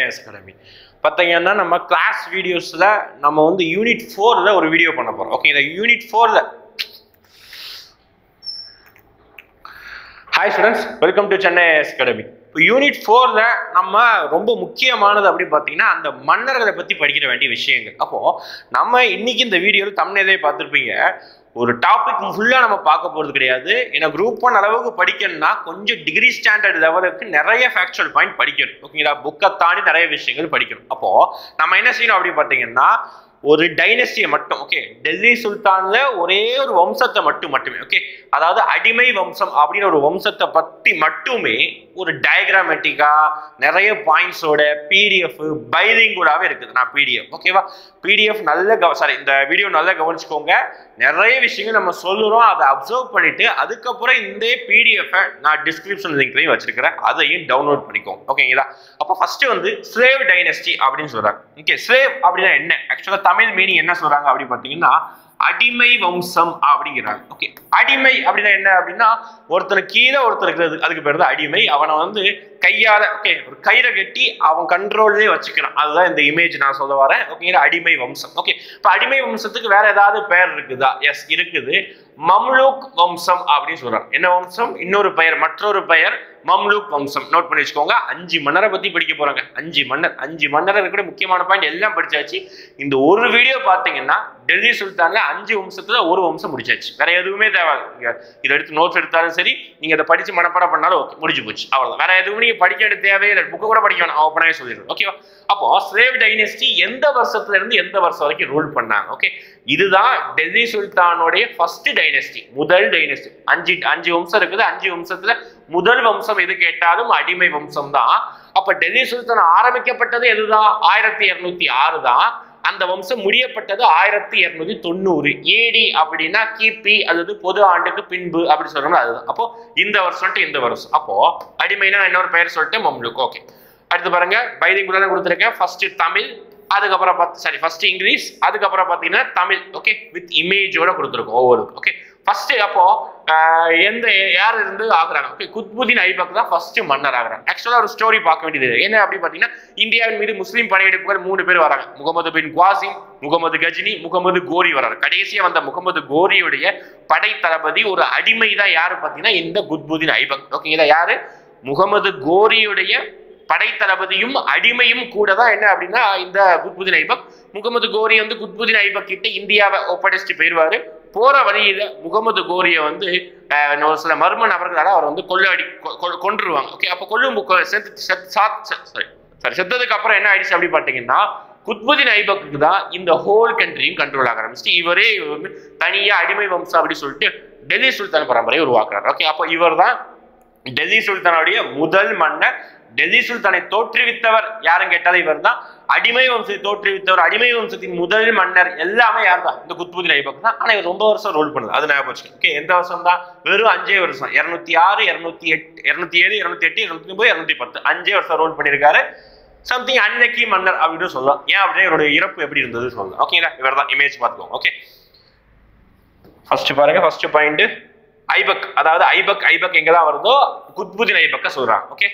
IS academy. பார்த்தீங்கன்னா நம்ம class வீடியோஸில் நம்ம வந்து யூனிட் 4ல் ஒரு வீடியோ பண்ண போகிறோம். ஓகே, இந்த யூனிட் 4ல் hi students, welcome to Chennai IAS academy. இப்போ யூனிட் 4ல் நம்ம ரொம்ப முக்கியமானது அப்படின்னு பார்த்தீங்கன்னா அந்த மன்னர்களை பற்றி படிக்கிற வேண்டிய விஷயங்கள். அப்போது நம்ம இன்னைக்கு இந்த வீடியோவில் தமிழ்நிலையே பார்த்துருப்பீங்க, ஒரு டாபிக் ஃபுல்லாக நம்ம பார்க்க போகிறது கிடையாது. ஏன்னா குரூப் 1 அளவுக்கு படிக்கணும்னா கொஞ்சம் டிகிரி ஸ்டாண்டர்ட் லெவலுக்கு நிறைய ஃபேக்சுவல் பாயிண்ட் படிக்கணும். ஓகேங்களா, புக்கை தாண்டி நிறைய விஷயங்கள் படிக்கணும். அப்போது நம்ம என்ன செய்யணும் அப்படின்னு பார்த்தீங்கன்னா ஒரு டைனஸ்டியை மட்டும், ஓகே, டெல்லி சுல்தான்ல ஒரே ஒரு வம்சத்தை மட்டுமே, ஓகே, அதாவது அடிமை வம்சம் அப்படின்னு ஒரு வம்சத்தை பற்றி மட்டுமே ஒரு டயக்ராமேட்டிக்கா நிறைய பாயிண்ட்ஸோட பிடிஎஃப் பைலிங்குலாவே இருக்குது. நான் பிடிஎஃப், ஓகேவா, பிடிஎஃப் நல்ல இந்த வீடியோ நல்லா கவனிச்சுக்கோங்க. நிறைய விஷயங்கள் நம்ம சொல்லுறோம், அதை அப்சர்வ் பண்ணிட்டு அதுக்கப்புறம் இந்த பிடிஎஃப் நான் டிஸ்கிரிப்ஷன் லிங்க்லையும் வச்சிருக்கிறேன், அதையும் டவுன்லோட் பண்ணிக்கோங்க. ஓகேங்களா. அப்போ ஃபர்ஸ்ட் வந்து ஸ்லேவ் டைனஸ்டி அப்படின்னு சொல்றாங்க. ஓகே, ஸ்லேவ் அப்படின்னா என்ன, ஆக்சுவலா தமிழ் மீனிங் என்ன சொல்றாங்க அப்படின்னு பார்த்தீங்கன்னா அடிமை வம்சம் அப்படிங்கிறாங்க. ஓகே, அடிமை அப்படின்னா என்ன அப்படின்னா ஒருத்தருக்கு கீழே ஒருத்தருக்கு, அதுக்கு பேர் தான் அடிமை. அவனை வந்து கையால, ஓகே, ஒரு கயிறை கட்டி அவன் கண்ட்ரோல்லே வச்சுக்கிறான். அதுதான் இந்த இமேஜ் நான் சொல்ல வரேன். ஓகேங்களா, அடிமை வம்சம். ஓகே, இப்போ அடிமை வம்சத்துக்கு வேற ஏதாவது பெயர் இருக்குதா? எஸ், இருக்குது. மம்லூக் வம்சம் அப்படின்னு சொல்றாங்க. என்ன வம்சம்? இன்னொரு பெயர், மற்றொரு பெயர் மம்லூக் வம்சம். நோட் பண்ணி வச்சுக்கோங்க. 5 மன்னரை பத்தி படிக்க போறாங்க. 5 மன்னர் இருக்கிற முக்கியமான பாயிண்ட் எல்லாம் படிச்சாச்சு. இந்த ஒரு வீடியோ பாத்தீங்கன்னா டெல்லி சுல்தான்ல 5 வம்சத்துல ஒரு வம்சம் முடிச்சாச்சு. வேற எதுவுமே தேவை. இதை எடுத்து நோட்ஸ் எடுத்தாலும் சரி, நீங்க அதை படிச்சு மனப்பாடம் பண்ணாலும் ஓகே, முடிஞ்சு போச்சு, அவ்வளவுதான். வேற எதுவும் நீங்க படிக்க வேண்டிய தேவையே இல்லை. புக்கு கூட படிக்க வேணாம், ஓப்பனாவே சொல்லிடுறோம். ஓகேவா. அப்போ ஸ்லேவ் டைனஸ்டி எந்த வருஷத்துல இருந்து எந்த வருஷம் வரைக்கும் ரூல் பண்ணாங்க? ஓகே, இதுதான் டெல்லி சுல்தானுடைய ஃபர்ஸ்ட் டைனஸ்டி, முதல் டைனஸ்டி. 5 வம்சம் இருக்குது. 5 வம்சத்துல முதல் வம்சம் எது கேட்டாலும் அடிமை வம்சம் தான். அப்ப டெல்லி சுல்தான் ஆரம்பிக்கப்பட்டது எதுதான்? 1206 தான். அந்த வம்சம் முடியப்பட்டது 1290 ஏடி அப்படின்னா கிபி, அல்லது பொது ஆண்டுக்கு பின்பு அப்படி சொல்றோம்ல, அதுதான். அப்போ இந்த வருஷம் இந்த வருஷம். அப்போ அடிமைனா இன்னொரு பெயர் சொல்லிட்டு மம்லுக். ஓகே, அடுத்து பாருங்க, பைலிங்குலா கொடுத்துருக்கேன். ஃபர்ஸ்ட் தமிழ், அதுக்கப்புறம் ஃபர்ஸ்ட் இங்கிலீஷ், அதுக்கப்புறம் பார்த்தீங்கன்னா தமிழ். ஓகே, வித் இமேஜோட கொடுத்துருக்கோம் ஒவ்வொரு. ஓகே, ஃபர்ஸ்ட் அப்போ யார் இருந்து ஆகுறாங்க? ஓகே, குத்புதீன் ஐபக் தான் ஃபர்ஸ்ட் மன்னர் ஆகுறாங்க. ஆக்சுவலா ஒரு ஸ்டோரி பார்க்க வேண்டியது என்ன அப்படின்னு பார்த்தீங்கன்னா, இந்தியாவின் மீது முஸ்லீம் படையெடுப்புகள் 3 பேர் வராங்க. முகமது பின் குவாசிம், முகமது கஜினி, முகமது கோரி வராரு. கடைசியா வந்த முகமது கோரியுடைய படை தளபதி ஒரு அடிமை தான். யாரு பார்த்தீங்கன்னா இந்த குத்புதீன் ஐபக். ஓகேங்களா, யாரு? முகமது கோரியுடைய படை தளபதியும் அடிமையும் கூட தான் என்ன அப்படின்னா இந்த குத்புதீன் ஐபக். முகமது கோரி வந்து குத்புதீன் ஐபக் கிட்ட இந்தியாவை ஒப்படைச்சிட்டு போயிடுவாரு. போற வழியில முகமது கோரியை வந்து சில மர்ம நபர்களால் அவர் வந்து கொன்றுவாங்க. ஓகே, அப்போ செத்ததுக்கு அப்புறம் என்ன ஆயிடுச்சு அப்படி பார்த்தீங்கன்னா குத்புதீன் ஐபக்கு தான் இந்த ஹோல் கண்ட்ரியும் கண்ட்ரோல் ஆக ஆரம்பிச்சு. இவரே வந்து தனியா அடிமை வம்சம் அப்படி சொல்லிட்டு டெல்லி சுல்தான் பரம்பரையை உருவாக்குறாரு. ஓகே, அப்போ இவர் தான் டெல்லி சுல்தானுடைய முதல் மன்னர். டெல்லி சுல்தானை தோற்றுவித்தவர் யாரும் கேட்டாலும் இவர் தான். அடிமை வம்சத்தை தோற்றுவித்தவர், அடிமை வம்சத்தின் முதல் மன்னர் எல்லாமே யார் தான்? இந்த குத்புதீன் ஐபக் தான். ஆனா இவர் ரொம்ப வருஷம் ரோல் பண்ணுது, அது ஞாபகம் வச்சுக்கோங்க. ஓகே, எந்த வருஷம் தான்? வெறும் 5 வருஷம். 206, 208, 207, 208, 209, 210, 5 வருஷம் ரோல் பண்ணியிருக்காரு. சம்திங் அன்லக்கி மன்னர் அப்படின்னு சொல்லலாம். ஏன் அப்படின்னா இவருடைய இறப்பு எப்படி இருந்தது சொல்லலாம். ஓகேங்களா, இவர் தான். இமேஜ் பார்த்துக்கோங்க. ஓகே, ஃபர்ஸ்ட் பாருங்க, ஃபர்ஸ்ட் பாயிண்ட் ஐபக், அதாவது ஐபக் எங்கதான் வருதோ குத்புதீன் ஐபக்க சொல்றாங்க. ஓகே,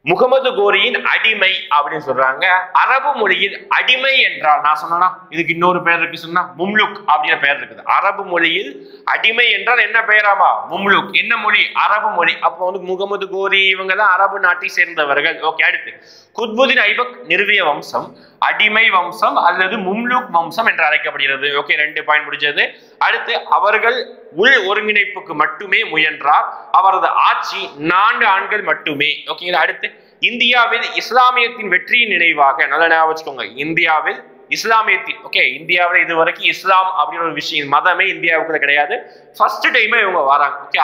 முகமது கோரியின் அடிமை அப்படின்னு சொல்றாங்க. அரபு மொழியில் அடிமை என்றால் நான் சொன்னா இதுக்கு இன்னொரு பெயர் இருக்கு, சொன்னா மும்லுக் அப்படிங்கிற பெயர் இருக்குது. அரபு மொழியில் அடிமை என்றால் என்ன பெயராமா? மும்லுக். என்ன மொழி? அரபு மொழி. அப்போ வந்து முகமது கோரி இவங்க தான் அரபு நாட்டை சேர்ந்தவர்கள். ஓகே, அடுத்து குத்புதீன் ஐபக் நிறுவிய வம்சம் அடிமை வம்சம் அல்லது மும்லுக் வம்சம் என்று அழைக்கப்படுகிறது. ஓகே, 2 பாயிண்ட் முடிஞ்சது. அடுத்து அவர்கள் உள் ஒருங்கிணைப்புக்கு மட்டுமே முயன்றார். அவரது ஆட்சி 4 ஆண்டுகள் மட்டுமே. ஓகேங்களா. அடுத்து இந்தியாவில் இஸ்லாமியத்தின் வெற்றியின் நினைவாக, நல்லா ஞாபகம் வச்சுக்கோங்க, இந்தியாவில் இஸ்லாமியத்தின், ஓகே, இந்தியாவில் இதுவரைக்கும் இஸ்லாம் அப்படின்னு ஒரு விஷயம் மதமே இந்தியாவுக்குள்ள கிடையாது. ஃபர்ஸ்ட் டைமே இவங்க வராங்க. ஓகே,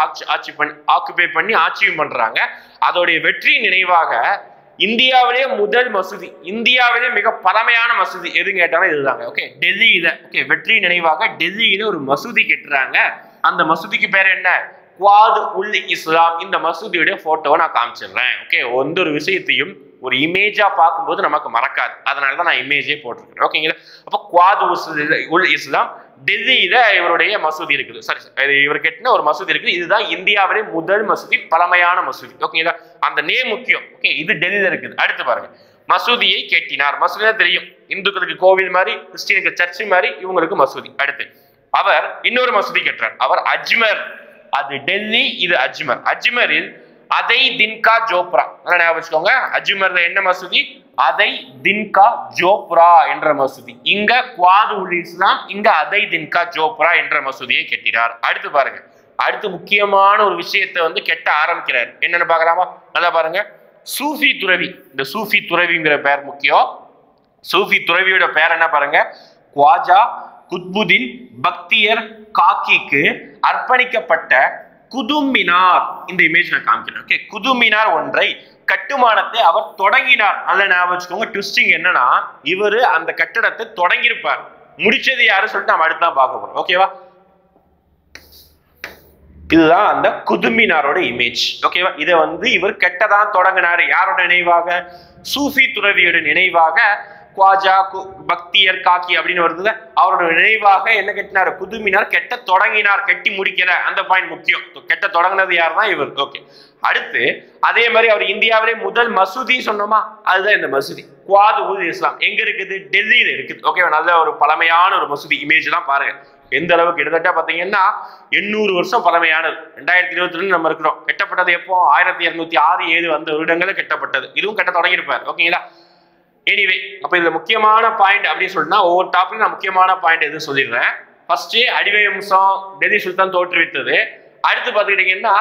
ஆக்குபை பண்ணி ஆட்சியும் பண்றாங்க. அதோடைய வெற்றியின் நினைவாக இந்தியாவிலே முதல் மசூதி, இந்தியாவிலே மிக பழமையான மசூதி எதுன்னு கேட்டாலும் இதுதாங்க. ஓகே, டெல்லியில, ஓகே, வெற்றி நினைவாக டெல்லியில ஒரு மசூதி கட்டுறாங்க. அந்த மசூதிக்கு பேர் என்ன? குவாத் உல் இஸ்லாம். இந்த மசூதியுடைய போட்டோவை நான் காமிச்சிடுறேன். ஓகே, எந்த ஒரு விஷயத்தையும் ஒரு இமேஜா பார்க்கும்போது நமக்கு மறக்காது, அதனாலதான் நான் இமேஜே போட்டிருக்கேன். ஓகேங்களா. அப்போ குவாத் உல் இஸ்லாம் டெல்லியில இவருடைய மசூதி இருக்குது. சரி, இவர் கட்டின ஒரு மசூதி இருக்குது. இதுதான் இந்தியாவிலே முதல் மசூதி, பழமையான மசூதி. ஓகேங்களா. அந்த நேம் முக்கியம். ஓகே, இது டெல்லியில இருக்குது. அடுத்து பாருங்க, மசூதியை கட்டினார். மசூதி தெரியும், இந்துக்களுக்கு கோவில் மாதிரி, கிறிஸ்டியனுக்கு சர்ச் மாதிரி, இவங்களுக்கு மசூதி. அடுத்து அவர் இன்னொரு மசூதி கட்டுறார். அவர் அஜ்மர், அது டெல்லி, இது அஜ்மர். அஜ்மரில் அதை தின்கா ஜோப்ரா, ஞாபகம் வச்சுக்கோங்க. அஜ்மர்ல என்ன மசூதி? அதை தின்கா ஜோப்ரா என்ற மசூதி. இங்க குவாது உல் இஸ்லாம், இங்க அதை தின்கா ஜோப்ரா என்ற மசூதியை கட்டினார். அடுத்து பாருங்க, அடுத்து முக்கியமான ஒரு விஷயத்தை வந்து கெட்ட ஆரம்பிக்கிறார். என்னன்னு பாக்கலாமா? நல்லா பாருங்க. சூஃபி துறவி. இந்த சூஃபி துறவிங்கிற பெயர் முக்கியம். சூஃபி துறவியோட பெயர் என்ன பாருங்க? குவாஜா குத்புதீன் பக்தியர் காக்கிக்கு அர்ப்பணிக்கப்பட்ட குதுப் மினார். இந்த இமேஜ் நான் காமிக்கிறேன். ஓகே, குதுப் மினார் ஒன்றை கட்டுமானத்தை அவர் தொடங்கினார். நல்ல ஞாபகம் வச்சுக்கோங்க. ட்விஸ்டிங் என்னன்னா, இவரு அந்த கட்டடத்தை தொடங்கியிருப்பார். முடிச்சது யாரு சொல்லிட்டு நம்ம அடுத்து தான் பார்க்க போறோம். ஓகேவா? இதுதான் அந்த குதுப் மினாரோட இமேஜ். ஓகேவா? இதை வந்து இவர் கெட்டதான் தொடங்கினாரு. யாரோட நினைவாக? சூஃபி துறவியோட நினைவாக. குவாஜா பக்தியர் காக்கி அப்படின்னு வருது, அவரோட நினைவாக என்ன கட்டினார்? குதுப் மினார் கெட்ட தொடங்கினார், கட்டி முடிக்கல. அந்த பாயிண்ட் முக்கியம். கெட்ட தொடங்கினது யார் தான்? இவர். ஓகே, அடுத்து அதே மாதிரி அவர் இந்தியாவிலே முதல் மசூதி சொன்னோமா, அதுதான் இந்த மசூதி. குவாது உல் இஸ்லாம் எங்க இருக்குது? டெல்லியில இருக்குது. ஓகே, நல்ல ஒரு பழமையான ஒரு மசூதி. இமேஜ் எல்லாம் பாருங்க எந்த அளவுக்கு. கிட்டத்தட்ட பாத்தீங்கன்னா 800 வருஷம் பழமையானது. 2022 நம்ம இருக்கிறோம். கட்டப்பட்டது எப்போ? 1206-7 அந்த வருடங்களில் கட்டப்பட்டது. இதுவும் கட்ட தொடங்கியிருப்பார். ஓகேங்களா? எனிவே, அப்ப இதுல முக்கியமான பாயிண்ட் அப்படின்னு சொல்லினா ஒவ்வொரு டாபிக் நான் முக்கியமான பாயிண்ட் எதுவும் சொல்லிடுறேன். ஃபர்ஸ்ட் அடிமை வம்சம் டெல்லி சுல்தான் தோற்றுவித்தது. அடுத்து பாத்துக்கிட்டீங்கன்னா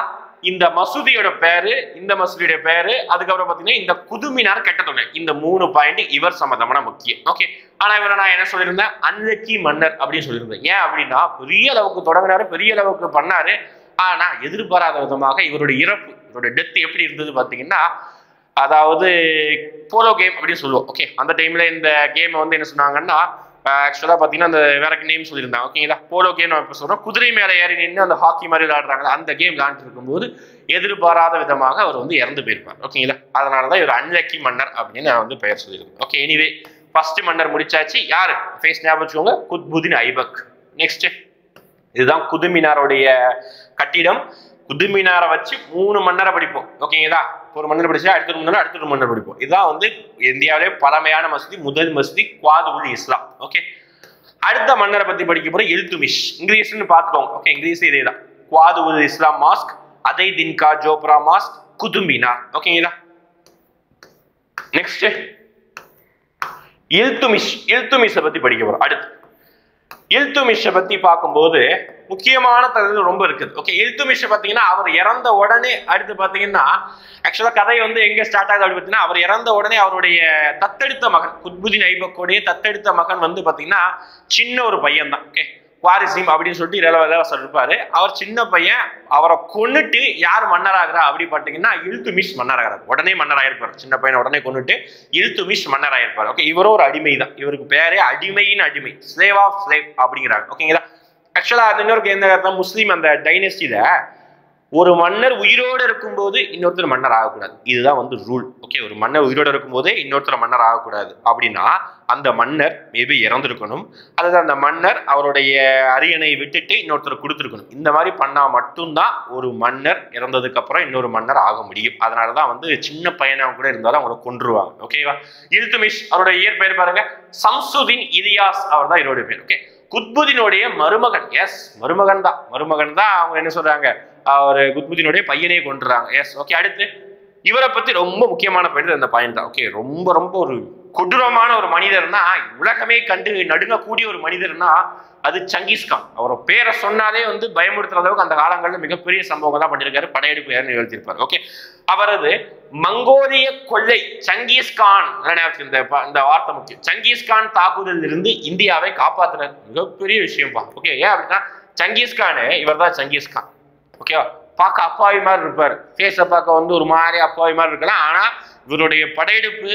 இந்த மசூதியோட பேரு, இந்த மசூதியோட பேரு, அதுக்கப்புறம் பாத்தீங்கன்னா இந்த குதுப் மினார் கட்டத்தொடர். இந்த 3 பாயிண்ட் இவர் சம்பந்தமான முக்கியம். ஓகே, ஆனா இவரை நான் என்ன சொல்லியிருந்தேன்? அன்லக்கி மன்னர் அப்படின்னு சொல்லியிருந்தேன். ஏன் அப்படின்னா பெரிய அளவுக்கு தொடங்கினாரு, பெரிய அளவுக்கு பண்ணாரு. ஆனா எதிர்பாராத விதமாக இவருடைய இறப்பு, இவருடைய டெத் எப்படி இருந்தது பாத்தீங்கன்னா, அதாவது போலோ கேம் அப்படின்னு சொல்லுவோம். ஓகே, அந்த டைம்ல இந்த கேம் வந்து என்ன சொன்னாங்கன்னா, ஆக்சுவலா பாத்தீங்கன்னா அந்த வேற நேம் சொல்லியிருந்தாங்க. ஓகேங்களா? போலோ கேம் நம்ம இப்ப சொல்றோம். குதிரை மேல ஏறி நின்று அந்த ஹாக்கி மாதிரி விளையாடுறாங்க, அந்த கேம் விளையாண்டு இருக்கும்போது எதிர்பாராத விதமாக அவர் வந்து இறந்து போயிருப்பார். ஓகேங்களா? அதனாலதான் இவர் அன்லக்கி மன்னர் அப்படின்னு நான் வந்து பெயர் சொல்லியிருக்கேன். ஓகே, எனிவே ஃபர்ஸ்ட் மன்னர் முடிச்சாச்சு. யாரு? ஃபேஸ் ஞாபகம் வச்சுக்கோங்க, குத்புதீன் ஐபக். நெக்ஸ்ட், இதுதான் குதுப் மினாருடைய கட்டிடம். குதுப் மினாரை வச்சு 3 மன்னரை படிப்போம். ஓகேங்களா? ஒரு மன்னர் படிச்சா அடுத்த மன்னர், அடுத்த ஒரு மன்னர் படிப்போம். இதுதான் வந்து இந்தியாவிலே பழமையான மசூதி, முதல் மசூதி குவாது உல் இஸ்லாம். ஓகே, அடுத்த மன்னரை பத்தி படிக்க போற இல்துமிஷ். இங்கிலீஷ்னு பாத்துக்கோங்க. ஓகே, இங்கிலீஷ் இதே தான். குவாது உல் இஸ்லாம் மாஸ்க், அதை தின்கா ஜோப்ரா மாஸ்க், குதுப் மினார். ஓகேங்களா? நெக்ஸ்ட் இல்துமிஷ். இல்துமிஷை பத்தி படிக்க போறோம். அடுத்து இல்துமிஷை பத்தி பார்க்கும்போது முக்கியமான தகவல் ரொம்ப இருக்குது. ஓகே, இல்துமிஷை பார்த்தீங்கன்னா அவர் இறந்த உடனே அடுத்து பார்த்தீங்கன்னா ஆக்சுவலா கதை வந்து எங்க ஸ்டார்ட் ஆகுது அப்படின்னு பார்த்தீங்கன்னா, அவர் இறந்த உடனே அவருடைய தத்தெடுத்த மகன் குத்புதீன் ஐபக்கோடைய தத்தெடுத்த மகன் வந்து பார்த்தீங்கன்னா சின்ன ஒரு பையன் தான். ஓகே, குவாரிசிம் அப்படின்னு சொல்லிட்டு இளவரசர் இருப்பாரு. அவர் சின்ன பையன். அவரை கொன்னுட்டு யார் மன்னராகிறா அப்படி பார்த்தீங்கன்னா இல்துமிஷ் மன்னராகிறார். உடனே மன்னராயிருப்பார். சின்ன பையனை உடனே கொன்னுட்டு இல்துமிஷ் மன்னராயிருப்பார். ஓகே, இவரும் ஒரு அடிமை தான். இவருக்கு பேரே அடிமையின் அடிமை, ஸ்லேவ் ஆஃப் ஸ்லேவ் அப்படிங்கிறாங்க. ஓகேங்களா? ஆக்சுவலா அது இன்னொரு எந்த கருத்தா, முஸ்லீம் அந்த டைனஸ்டியில ஒரு மன்னர் உயிரோடு இருக்கும்போது இன்னொருத்தர் மன்னர் ஆகக்கூடாது. இதுதான் வந்து ரூல். ஓகே, ஒரு மன்னர் உயிரோடு இருக்கும்போது இன்னொருத்தர் மன்னர் ஆகக்கூடாது. அப்படின்னா அந்த மன்னர் மேபி இறந்திருக்கணும், அல்லது அந்த மன்னர் அவருடைய அரியணை விட்டுட்டு இன்னொருத்தர் கொடுத்துருக்கணும். இந்த மாதிரி பண்ணா மட்டும்தான் ஒரு மன்னர் இறந்ததுக்கு அப்புறம் இன்னொரு மன்னர் ஆக முடியும். அதனாலதான் வந்து சின்ன பையனா கூட இருந்தாலும் அவங்களை கொன்றுவாங்க. ஓகேவா? இல்துமிஷ் அவருடைய இயற்பெயர் பாருங்க, சம்சுதீன் இலியாஸ். அவர் தான் இவருடைய பேர். ஓகே, குத்புதீனுடைய மருமகன். எஸ், மருமகன் தான். மருமகன் தான். அவங்க என்ன சொல்றாங்க, அவர் குத்புதீனுடைய பையனே கொண்டுறாங்க. எஸ். ஓகே, அடுத்து இவரை பத்தி ரொம்ப முக்கியமான பாயிண்ட் அந்த பாயிண்ட் தான். ஓகே, ரொம்ப ரொம்ப ஒரு கொடூரமான ஒரு மனிதர்னா, உலகமே கண்டு நடுங்கக்கூடிய ஒரு மனிதர்னா அது சங்கீஸ்கான். அவரோட பேரை சொன்னாலே வந்து பயமுறுத்துற அளவுக்கு அந்த காலங்களில் மிகப்பெரிய சம்பவங்கள் தான் பண்ணியிருக்காரு. படையெடுப்பு நிகழ்த்தியிருப்பார். ஓகே, அவரது மங்கோலிய கொள்ளை சங்கீஸ்கான், இந்த வார்த்தை முக்கியம். சங்கீஸ்கான் தாக்குதலில் இருந்து இந்தியாவை காப்பாற்றுறாரு. மிகப்பெரிய விஷயம்பா. ஓகே, ஏன் அப்படின்னா சங்கீஸ்கானு இவர் தான் சங்கீஸ்கான். ஓகேவா? பார்க்க அப்பாவி மாதிரி இருப்பார். ஃபேஸை பார்க்க வந்து ஒரு மாதிரி அப்பாவி மாதிரி இருக்கலாம். ஆனா இவருடைய படையெடுப்பு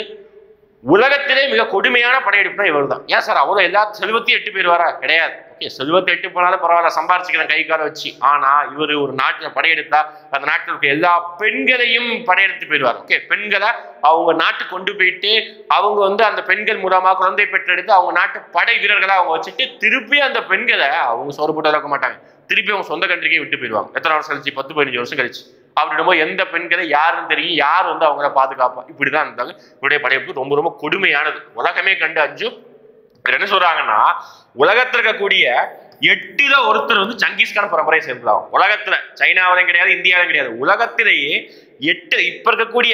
உலகத்திலே மிக கொடுமையான படையெடுப்புனா இவர் தான். ஏன் சார் அவ்வளோ எல்லா செல்வத்தையும் 8 பேர் வரா? கிடையாது. ஓகே, செல்வத்தை 8 போனாலும் பரவாயில்ல, சம்பாரிச்சுக்கிறேன் கை கால வச்சு. ஆனா இவர் ஒரு நாட்டில் படையெடுத்தா அந்த நாட்டில் இருக்க எல்லா பெண்களையும் படையெடுத்து போயிடுவார். ஓகே, பெண்களை அவங்க நாட்டுக்கு கொண்டு போயிட்டு அவங்க வந்து அந்த பெண்கள் மூலமா குழந்தை பெற்றெடுத்து அவங்க நாட்டு படை வீரர்களை அவங்க வச்சுட்டு திருப்பி அந்த பெண்களை அவங்க சோறு போட்டு வளர்க்க மாட்டாங்க. திருப்பி அவங்க சொந்த கண்ட்ரிக்கே விட்டு போயிடுவாங்க. எத்தனை வருஷம் கழிச்சு? 10-15 வருஷம் கழிச்சு. அப்படின்னும் எந்த பெண்களை யாருன்னு தெரியும், யார் வந்து அவங்கள பாதுகாப்பா, இப்படிதான் இருந்தாங்க. இவருடைய படையெடுப்பு ரொம்ப ரொம்ப கொடுமையானது, உலகமே கண்டு அஞ்சும். என்ன சொல்றாங்கன்னா, உலகத்தில் இருக்கக்கூடிய 8ல் ஒருத்தர் வந்து சங்கீஸ்கான் பரம்பரையை சேர்ந்ததாகும். உலகத்துல சைனாவிலையும் கிடையாது, இந்தியாவிலும் கிடையாது, உலகத்திலேயே 8 இப்ப இருக்கக்கூடிய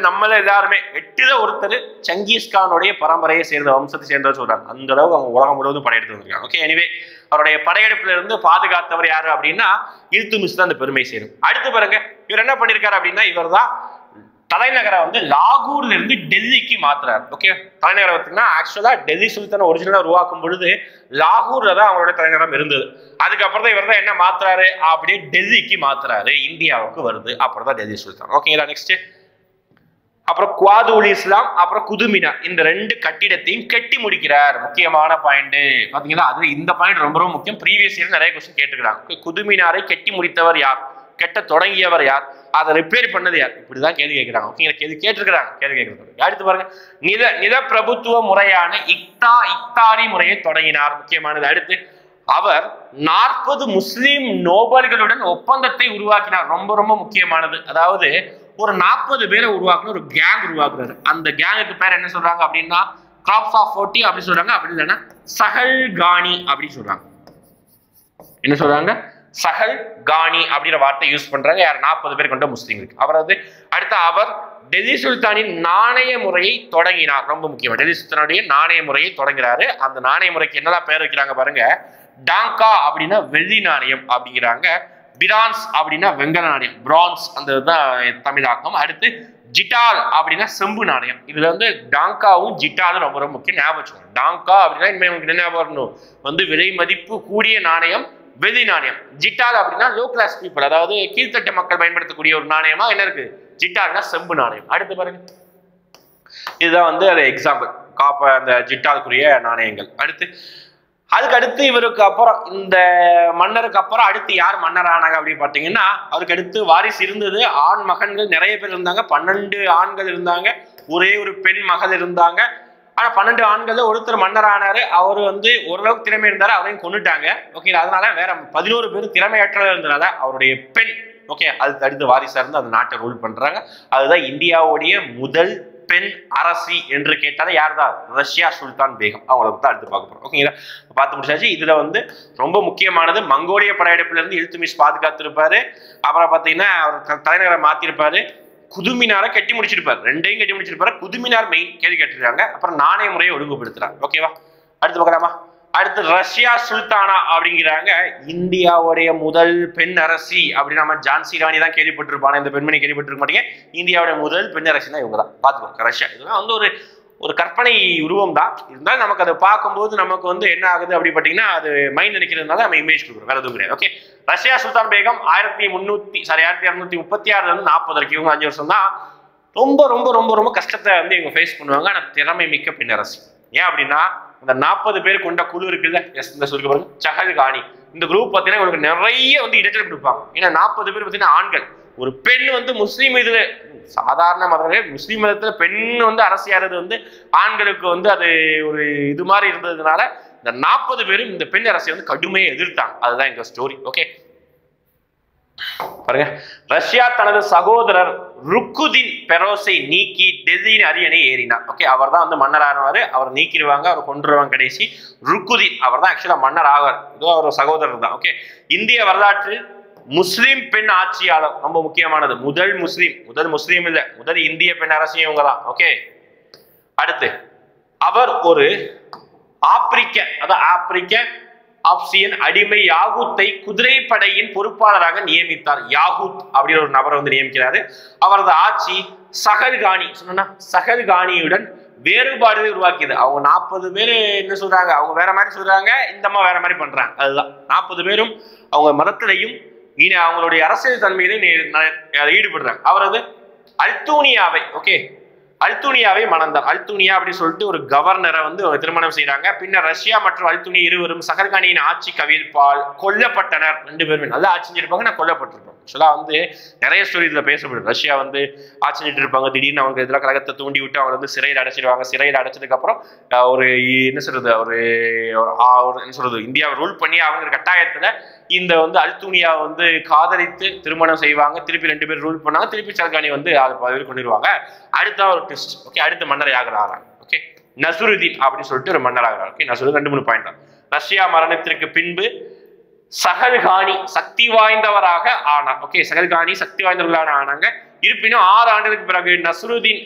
நம்மள எல்லாருமே 8ல் ஒருத்தர் சங்கீஸ்கானுடைய பரம்பரையை சேர்ந்த வம்சத்தை சேர்ந்தவர் சொல்றாங்க. அந்த அளவு அவங்க உலகம் முழுவதும் படையெடுத்து வந்திருக்காங்க. ஓகே, எனிவே அவருடைய படையெடுப்புல இருந்து பாதுகாத்தவர் யாரு அப்படின்னா இல்துமிஷ் தான் அந்த பெருமை சேரும். அடுத்து பாருங்க, இவர் என்ன பண்ணிருக்காரு அப்படின்னா, இவர் தான் தலைநகரை வந்து லாகூர்ல இருந்து டெல்லிக்கு மாத்துறாரு. ஓகே, தலைநகரை பார்த்தீங்கன்னா ஆக்சுவலா டெல்லி சுல்தானை ஒரிஜினலா உருவாக்கும் பொழுது லாகூர்ல தான் அவங்களோட தலைநகரம் இருந்தது. அதுக்கப்புறம் தான் இவர் தான் என்ன மாத்துறாரு, அப்படியே டெல்லிக்கு மாத்துறாரு, இந்தியாவுக்கு வருது, அப்புறம் தான் டெல்லி சுல்தான். ஓகேங்களா, நெக்ஸ்ட் அப்புறம் குவாதுல் இஸ்லாம், அப்புறம் குதுமினார், இந்த 2 கட்டிடத்தையும் கட்டி முடிக்கிறார். முக்கியமான பாயிண்ட் பாத்தீங்கன்னா, அது இந்த பாயிண்ட் ரொம்ப ரொம்ப முக்கியம். ப்ரீவியஸ் இயர் நிறைய கொஸ்டின் கேட்டுக்கிறாங்க. குதுமினாரை கட்டி முடித்தவர் யார், கட்ட தொடங்கியவர் யார், அதை ரிப்பேர் பண்ணது யார், இப்படிதான் கேள்வி கேட்கிறாங்க. ஓகேங்களா, கேள்வி கேட்டிருக்கிறாங்க. கேள்வி கேட்கறது அடுத்து பாருங்க, நில பிரபுத்துவ முறையான இக்தாரி முறையை தொடங்கினார். முக்கியமானது. அடுத்து அவர் 40 முஸ்லிம் நோபல்களுடன் ஒப்பந்தத்தை உருவாக்கினார். ரொம்ப ரொம்ப முக்கியமானது. அதாவது ஒரு 40 பேரை உருவாக்குன ஒரு கேங் உருவாக்குறாரு. அந்த கேங்குக்கு பேர் என்ன சொல்றாங்க அப்படின்னா கிராப்ஸ் ஆஃப் 40 அப்படி சொல்றாங்க. அப்படி இல்லைன்னா சஹல்கானி அப்படி சொல்றாங்க. என்ன சொல்றாங்க, சஹல்கானி அப்படிங்கிற வார்த்தை யூஸ் பண்றாங்க. யார், 40 பேர் கொண்ட முஸ்லீம்களுக்கு. அவரது அடுத்து அவர் டெல்லி சுல்தானின் நாணய முறையை தொடங்கினார். ரொம்ப முக்கியம், டெல்லி சுல்தானுடைய நாணய முறையை தொடங்குறாரு. அந்த நாணய முறைக்கு என்னெல்லாம் பேர் வைக்கிறாங்க பாருங்க. டாங்கா அப்படின்னா வெள்ளி நாணயம் அப்படிங்கிறாங்க. பிரான்ஸ் அப்படின்னா வெங்கல நாணயம், பிரான்ஸ் அந்த தான் தமிழாக்கம். அடுத்து ஜிட்டால் அப்படின்னா செம்பு நாணயம். இதுல வந்து டாங்காவும் ஜிட்டாலும் ரொம்ப ரொம்ப முக்கியம், ஞாபகம் வச்சுக்கோங்க. டாங்கா அப்படின்னா இனிமேல் என்ன வரணும், வந்து விலை மதிப்பு கூடிய நாணயம், வெள்ளி நாணயம். ஜிட்டால் அப்படின்னா லோ கிளாஸ் பீப்புள், அதாவது கீழ்த்தட்ட மக்கள் பயன்படுத்தக்கூடிய ஒரு நாணயமா என்ன இருக்கு, ஜிட்டால்னா செம்பு நாணயம். அடுத்து பாருங்க, இதுதான் வந்து அது எக்ஸாம்பிள் அந்த ஜிட்டாலுக்குரிய நாணயங்கள். அதுக்கு அடுத்து இவருக்கு அப்புறம் இந்த மன்னருக்கு அப்புறம் அடுத்து யார் மன்னர் ஆனாங்க அப்படின்னு பார்த்தீங்கன்னா, அவருக்கு அடுத்து வாரிசு இருந்தது. ஆண் மகன்கள் நிறைய பேர் இருந்தாங்க, 12 ஆண்கள் இருந்தாங்க, ஒரே ஒரு பெண் மகள் இருந்தாங்க. ஆனா 12 ஆண்கள்ல ஒருத்தர் மன்னர் ஆனாரு. அவர் வந்து ஓரளவுக்கு திறமை இருந்தாரு, அவரையும் கொண்டுட்டாங்க. ஓகே, அதனால வேற 11 பேர் திறமையற்ற இருந்தனால அவருடைய பெண் அதுக்கு அடுத்து வாரிசா இருந்து அந்த நாட்டை ரூல் பண்றாங்க. அதுதான் இந்தியாவுடைய முதல் பெண் அரசி என்று கேட்டாலே யார் தான், ரஷ்யா சுல்தான் பேகம். அவங்கள பத்தி அடுத்து பார்க்க போறோம். ஓகேங்களா, பார்த்து முடிச்சாச்சு. இதுல வந்து ரொம்ப முக்கியமானது மங்கோலிய படையெடுப்புல இருந்து இல்துமிஷ் பாதுகாத்திருப்பாரு. அப்புறம் பாத்தீங்கன்னா அவர் தலைநகரை மாத்திருப்பாரு. குதுமினாரை கட்டி முடிச்சிருப்பாரு, 2ஐயும் கட்டி முடிச்சிருப்பாரு. குதுமினார் மெயின் கேள்வி கேட்டிருக்காங்க. அப்புறம் நாணய முறையை ஒழுங்குபடுத்துறாங்க. ஓகேவா, அடுத்து பார்க்கலாமா. அடுத்து ரஷ்யா சுல்தானா அப்படிங்கிறாங்க. இந்தியாவுடைய முதல் பெண் அரசி அப்படின்னு நம்ம ஜான்சி ராணி தான் கேள்விப்பட்டிருப்பாங்க. இந்த பெண்மணி கேள்விப்பட்டிருக்க மாட்டீங்க. இந்தியாவுடைய முதல் பெண் அரசினா இவங்க தான். பார்த்துக்கோங்க, ரஷ்யா. இதெல்லாம் வந்து ஒரு கற்பனை உருவம் தான். இருந்தாலும் நமக்கு அதை பார்க்கும்போது நமக்கு வந்து என்ன ஆகுது அப்படி பார்த்தீங்கன்னா, அது மைண்ட் நினைக்கிறதுனால நம்ம இமேஜ் கொடுக்குறோம், வேற எதுவும் கிடையாது. ஓகே, ரஷ்யா சுல்தான் பேகம் 1236 இருந்து 40 வரைக்கும் இவங்க 5 வருஷம் தான் ரொம்ப ரொம்ப ரொம்ப ரொம்ப கஷ்டத்தை வந்து இவங்க ஃபேஸ் பண்ணுவாங்க. ஆனால் திறமை மிக்க பெண் அரசி. ஏன் அப்படின்னா, அந்த 40 பேர் கொண்ட குழு இருக்குல்ல, இந்த சொல்லுங்க பாருங்க, சஹல்கானி. இந்த குரூப் பார்த்தீங்கன்னா உங்களுக்கு நிறைய வந்து இடைச்சல் கொடுப்பாங்க. ஏன்னா 40 பேர் பார்த்தீங்கன்னா ஆண்கள். ஒரு பெண் வந்து முஸ்லீம் இதுல சாதாரண மதங்களே முஸ்லீம் மதத்துல பெண் வந்து அரசியாரது வந்து ஆண்களுக்கு வந்து அது ஒரு இது மாதிரி இருந்ததுனால இந்த 40 பேரும் இந்த பெண் அரசியை வந்து கடுமையை எதிர்த்தாங்க. அதுதான் எங்க ஸ்டோரி. ஓகே, பாருங்க, ரஷ்யா தனது சகோதரர் ருக்குதின் பெரோஸை நீக்கி டெல்லியின் அரியணை ஏறினார். ஓகே, அவர் தான் வந்து மன்னர் ஆனாரு. அவர் நீக்கிடுவாங்க, அவர் கொண்டுருவாங்க. கடைசி ருக்குதின் அவர் தான் ஆக்சுவலா மன்னர் ஆவார். இதுவும் அவர் சகோதரர் தான். ஓகே, இந்திய வரலாற்றில் முஸ்லிம் பெண் ஆட்சியாளர் ரொம்ப முக்கியமானது. முதல் முஸ்லீம் இல்ல, முதல் இந்திய பெண் அரசியும் இவங்க தான். ஓகே, அடுத்து அவர் ஒரு ஆப்பிரிக்க ஆப்சியன் அடிமை யாகூத்தை குதிரைப்படையின் பொறுப்பாளராக நியமித்தார். யாகூத் அப்படின்னு ஒரு நபரை வந்து நியமிக்கிறாரு. அவரது ஆட்சி சஹல்கானியுடன் வேறுபாடுகளை உருவாக்கியது. அவங்க 40 பேர் என்ன சொல்றாங்க, அவங்க வேற மாதிரி சொல்றாங்க, இந்த அம்மா வேற மாதிரி பண்றாங்க. அதுதான் 40 பேரும் அவங்க மதத்திலையும் அவங்களுடைய அரசியல் தன்மையிலையும் ஈடுபடுறாங்க. அவரது அல்தூனியாவை மணந்தார். அல்தூனியா அப்படின்னு சொல்லிட்டு ஒரு கவர்னரை வந்து திருமணம் செய்யறாங்க. பின்னர் ரஷ்யா மற்றும் அல்தூனியா இருவரும் சஹல்கானியின் ஆட்சி கவிழ்ப்பால் கொல்லப்பட்டனர். 2 பேருமே நல்லா ஆட்சி செஞ்சிருப்பாங்க, நான் கொல்லப்பட்டிருப்பாங்க. ஆக்சுவலா வந்து நிறைய ஸ்டோரி இதுல பேசப்படும். ரஷ்யா வந்து ஆட்சி செஞ்சுட்டு இருப்பாங்க, திடீர்னு அவங்க எதிராக கழகத்தை தூண்டி விட்டு அவங்க வந்து சிறையில் அடைச்சிருவாங்க. சிறையில் அடைச்சதுக்கு அப்புறம் ஒரு என்ன சொல்றது, இந்தியாவை ரூல் பண்ணி அவங்க கட்டாயத்துல இந்த வந்து அல்தூனியா வந்து காதலித்து திருமணம் செய்வாங்க, திருப்பி 2 பேர் ரூல் பண்ணாங்க, திருப்பி சகல்கானி வந்து அதை பதவியில் கொண்டுருவாங்க. அடுத்த ஒரு ட்விஸ்ட். ஓகே, அடுத்த மன்னர் ஆகிறாரா? ஓகே, நசுருதீன் அப்படின்னு சொல்லிட்டு ஒரு மன்னர் ஆகிறார். ஓகே, நசுருதீன் 2-3 பாயிண்ட் தான். ரஷ்யா மரணத்திற்கு பின்பு சகல்கானி சக்தி வாய்ந்தவராக ஆனார். ஓகே, சகல்கானி சக்தி வாய்ந்தவர்களாக ஆனாங்க. இருப்பினும் 6 ஆண்டுகளுக்கு பிறகு நசுருதீன்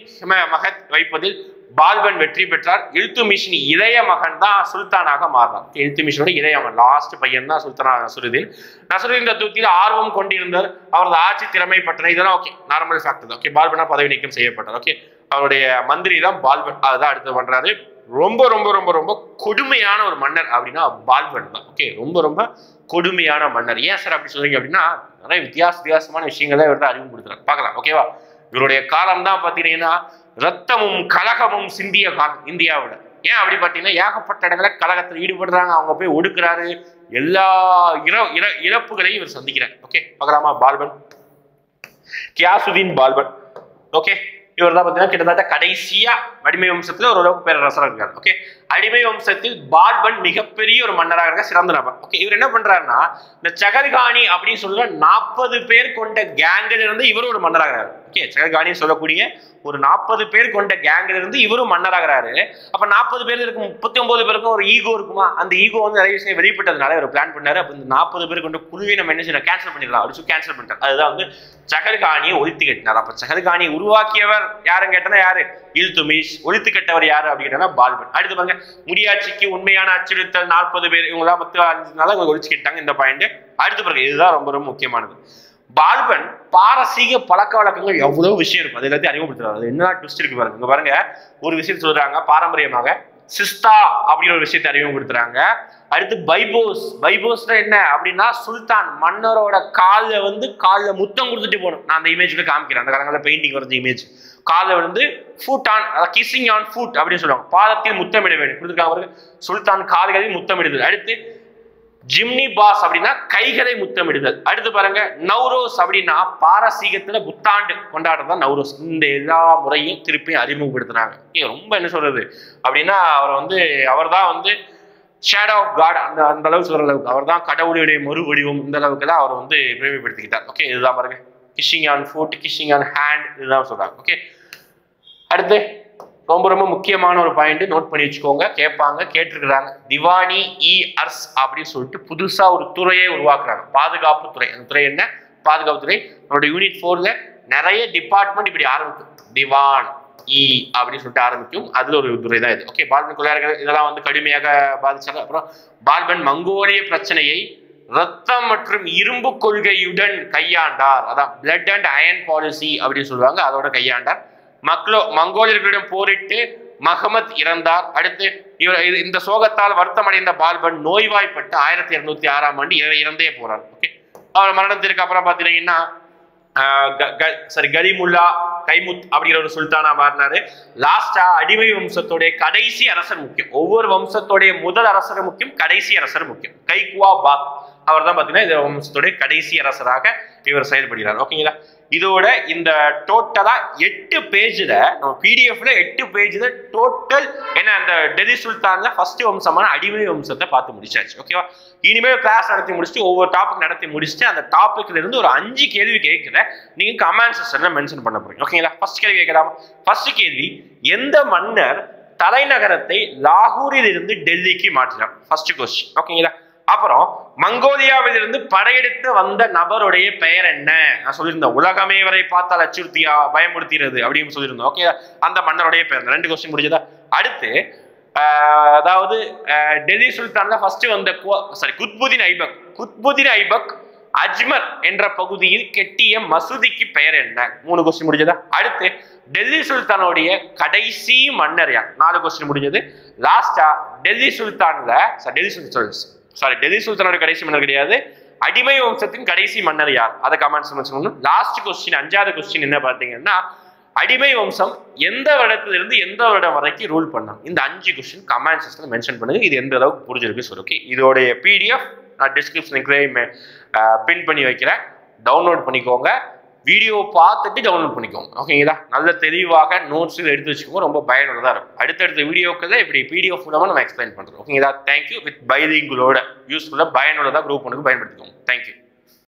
மகத் வைப்பதில் பால்பன் வெற்றி பெற்றார். இல்துமிஷின் இளைய மகன் தான் சுல்தானாக மாறினார். இல்துமிஷனோட இளைய மகன், லாஸ்ட் பையன் தான் சுல்தானா நசுருதீன். நசுருதீன் தத்துவத்தில் ஆர்வம் கொண்டிருந்தார். அவரது ஆட்சி திறமை பற்றின இதெல்லாம் ஓகே, நார்மல் ஃபேக்ட் தான். ஓகே, பால்பனா பதவி நீக்கம் செய்யப்பட்டார். ஓகே, அவருடைய மந்திரி தான் பால்பன். அதுதான் அடுத்து பண்றாரு. ரொம்ப ரொம்ப ரொம்ப ரொம்ப கொடுமையான ஒரு மன்னர் அப்படின்னா பால்பன் தான். ஓகே, ரொம்ப ரொம்ப கொடுமையான மன்னர். ஏன் சார் அப்படி சொல்றீங்க அப்படின்னா, நிறைய வித்தியாசமான விஷயங்கள் தான் இவர்கிட்ட அறிமுகப்படுத்துறாங்க. பார்க்கலாம். ஓகேவா, இவருடைய காலம் தான் பார்த்தீங்கன்னா ரத்தமும் கலகமும் சிந்திய காலம் இந்தியாவோட. ஏன் அப்படி பார்த்தீங்கன்னா, ஏகப்பட்ட இடங்களை கலகத்தில் ஈடுபடுறாங்க, அவங்க போய் ஒடுக்குறாரு, எல்லா இழப்புகளையும் இவர் சந்திக்கிறார். ஓகே, பார்க்கலாமா? பால்பன், கியாசுதீன் பால்பன். ஓகே, இவர் தான் பார்த்தீங்கன்னா கிட்டத்தட்ட கடைசியா அடிமை வம்சத்துல ஓரளவுக்கு பேரரசராக இருக்காரு. ஓகே, அடிமை வம்சத்தில் பால்பன் மிகப்பெரிய ஒரு மன்னராக இருக்க சிறந்த நபர். ஓகே, இவர் என்ன பண்றாருன்னா, இந்த சகல்கானி அப்படின்னு சொல்ற 40 பேர் கொண்ட கேங்கில் இருந்து இவரும் ஒரு மன்னராகிறாரு. ஓகே, சகல்கானி சொல்லக்கூடிய ஒரு 40 பேர் கொண்ட கேங்கில் இருந்து இவரும் மன்னராகிறாரு. அப்ப 40 பேர் இருக்கும், 39 பேருக்கும் ஒரு ஈகோ இருக்குமா? அந்த ஈகோ வந்து நிறைய விஷயம் வெளிப்பட்டதுனால இவர் பிளான் பண்ணாரு. அப்ப இந்த 40 பேர் கொண்ட குழுவை நம்ம என்ன செய்யணும், கேன்சல் பண்ணிடலாம் அப்படின்னு கேன்சல் பண்ணிட்டார். அதுதான் வந்து சகல்கானியை ஒழித்து கட்டினார். அப்ப சகல்கானியை உருவாக்கியவர் யாருன்னு கேட்டனா யாரு? இல்துமிஷ். ஒழித்து கட்டவர் யாரு அப்படின்னா பால்பன். அடுத்து பாருங்க, முடியாட்சிக்கு உண்மையான அச்சுறுத்தல் 40 பேர், இவங்களாம் 5 ஒழிச்சு கேட்டாங்க. இந்த பாயிண்ட் அடுத்து பாருங்க, இதுதான் ரொம்ப ரொம்ப முக்கியமானது. பால்பன் பாரசீக பழக்க வழக்கங்கள் எவ்வளவு விஷயம் இருக்கும், அது எல்லாத்தையும் அறிமுகப்படுத்துறாரு. அது என்ன ட்விஸ்ட் இருக்கு பாருங்க. இங்க பாருங்க, ஒரு விஷயம் சொல்றாங்க, பாரம்பரியமாக சிஸ்தா அப்படின்னு ஒரு விஷயத்தை அறிமுகப்படுத்துறாங்க. அடுத்து பைபோஸ். பைபோஸ்னா என்ன அப்படின்னா, சுல்தான் மன்னரோட காலில் முத்தம் கொடுத்துட்டு போகணும். நான் அந்த இமேஜ்ல காமிக்கிறேன். அந்த காலங்களில் பெயிண்டிங் வரைஞ்ச இமேஜ். காலில் வந்து food on, kissing on food அப்படின்னு சொல்லுவாங்க. பாதத்தில் முத்தமிட வேண்டும் கொடுத்துருக்காங்க. சுல்தான் கால்களில் முத்தமிடுதல். அடுத்து ஜிம்னி பாஸ் அப்படின்னா கைகளை முத்தமிடுதல். அடுத்து பாருங்க, நவ்ரோஸ் அப்படின்னா பாரசீகத்துல புத்தாண்டு கொண்டாடுறதா நவ்ரோஸ். இந்த எல்லா முறையும் திருப்பி அறிமுகப்படுத்துறாங்க. ரொம்ப என்ன சொல்றது அப்படின்னா, அவர் தான் வந்து ஷேடோ ஆஃப் காட், அந்த அளவுக்கு சொல்ற அளவுக்கு அவர் தான் கடவுளுடைய மறுவடிவம். இந்த அளவுக்கு தான் அவர் வந்து பெருமைப்படுத்திக்கிட்டார். ஓகே, இதுதான் பாருங்க, kissing on food, kissing on hand, இதுதான் சொல்றாங்க. ஓகே, அடுத்து ரொம்ப ரொம்ப முக்கியமான ஒரு பாயிண்ட் நோட் பண்ணி வச்சுக்கோங்க, கேட்பாங்க, கேட்டிருக்கிறாங்க. திவானி இ அர்ஸ் அப்படின்னு சொல்லிட்டு புதுசா ஒரு துறையை உருவாக்குறாங்க, பாதுகாப்பு துறை. அந்த துறை என்ன? பாதுகாப்பு துறை. நம்மளோட யூனிட் 4ல நிறைய டிபார்ட்மெண்ட் இப்படி ஆரம்பிக்கும். திவான் இ அப்படின்னு சொல்லிட்டு ஆரம்பிக்கும். அதுல ஒரு துறை தான் இது. ஓகே, பால்பன் கொள்ளையர்கள் இதெல்லாம் வந்து கடுமையாக பாதிச்சாங்க. அப்புறம் பால்பன் மங்கோலிய பிரச்சனையை ரத்தம் மற்றும் இரும்பு கொள்கையுடன் கையாண்டார். அதான் பிளட் அண்ட் அயன் பாலிசி அப்படின்னு சொல்லுவாங்க, அதோட கையாண்டார். மங்கோலியர்களிடம் போரிட்டு மஹமத் இறந்தார். அடுத்து இந்த சோகத்தால் வருத்தமடைந்த பால்பன் நோய்வாய்ப்பட்டு 1206ஆம் ஆண்டு இறந்தே போறார். ஓகே, அவர் மரணத்திற்கு அப்புறம் பாத்தீங்கன்னா கலிமுல்லா கைமுத் அப்படிங்கிற ஒரு சுல்தானா மாறினாரு. லாஸ்டா அடிமை வம்சத்தோடைய கடைசி அரசர் முக்கியம். ஒவ்வொரு வம்சத்தோடைய முதல் அரசர் முக்கியம், கடைசி அரசர் முக்கியம். கைகுவா பாத் அவர் தான் பாத்தீங்கன்னா இந்த வம்சத்துடைய கடைசி அரசராக இவர் செயல்படுகிறார். ஓகேங்களா, இதோட இந்த டோட்டலா 8 பேஜ்ல நம்ம பிடிஎஃப்ல 8 பேஜ்ல டோட்டல் என்ன அந்த டெல்லி சுல்தான்ல ஃபர்ஸ்ட் வம்சமான அடிமை வம்சத்தை பார்த்து முடிச்சாச்சு. ஓகேவா, இனிமேல் கிளாஸ் நடத்தி முடிச்சுட்டு ஒவ்வொரு டாபிக் நடத்தி முடிச்சுட்டு அந்த டாபிக்ல இருந்து ஒரு 5 கேள்வி கேட்கிறேன், நீங்க கமெண்ட் செக்ஷன்ல மென்ஷன் பண்ண போறீங்க. ஓகேங்களா, ஃபர்ஸ்ட் கேள்வி கேட்கலாமா? ஃபர்ஸ்ட் கேள்வி, எந்த மன்னர் தலைநகரத்தை லாகூரில் இருந்து டெல்லிக்கு மாற்றினார்? First question. ஓகேங்களா, அப்புறம் மங்கோலியாவில் இருந்து படையெடுத்து வந்த நபருடைய பெயர் என்ன? நான் சொல்லியிருந்தேன், உலகமே வரை பார்த்தால் அச்சுறுத்தியா பயமுறுத்திடுறது அப்படின்னு சொல்லியிருந்தோம். ஓகே, அந்த மன்னருடைய பெயர். 2 கொஸ்டின் முடிஞ்சதா? அடுத்து அதாவது டெல்லி சுல்தான்ல ஃபர்ஸ்ட் வந்த குத்புதீன் ஐபக் அஜ்மர் என்ற பகுதியில் கெட்டிய மசூதிக்கு பெயர் என்ன? 3 கொஸ்டின் முடிஞ்சதா? அடுத்து டெல்லி சுல்தானுடைய கடைசி மன்னர் யார்? 4 கொஸ்டின் முடிஞ்சது. லாஸ்டா டெல்லி சுல்தானோட கடைசி மன்னர் கிடையாது, அடிமை வம்சத்தின் கடைசி மன்னர் யார்? அதை கமெண்ட்ஸ் பண்ணணும். லாஸ்ட் கொஸ்டின் 5வது கொஸ்டின் என்ன பார்த்தீங்கன்னா, அடிமை வம்சம் எந்த வருடத்திலிருந்து எந்த வருடம் வரைக்கும் ரூல் பண்ணாங்க? இந்த 5 கொஸ்டின் கமெண்ட் செக்ஷன்ல மென்ஷன் பண்ணுங்க. இது எந்த அளவுக்கு புரிஞ்சிருக்கு சொல்லு. ஓகே, இதோடைய பிடிஎஃப் நான் டிஸ்கிரிப்ஷனுக்கு பின் பண்ணி வைக்கிறேன், டவுன்லோட் பண்ணிக்கோங்க. வீடியோ பார்த்துட்டு டவுன்லோட் பண்ணிக்கோங்க. ஓகேங்களா? நல்ல தெளிவாக நோட்ஸ் எடுத்து வச்சுக்கோங்க. ரொம்ப பயனுள்ளதாக இருக்கும். அடுத்தடுத்த வீடியோக்கள் இப்படி பிடிஎஃப் மூலமாக நம்ம எக்ஸ்பிளைன் பண்ணுறோம். ஓகேங்களா? தேங்க்யூ. வித் பைலிங்குலோட யூஸ்ஃபுல்லாக பயனுள்ளதாக குரூப் ஒன்றுக்கு பயன்படுத்திக்கோங்க. தேங்க்யூ.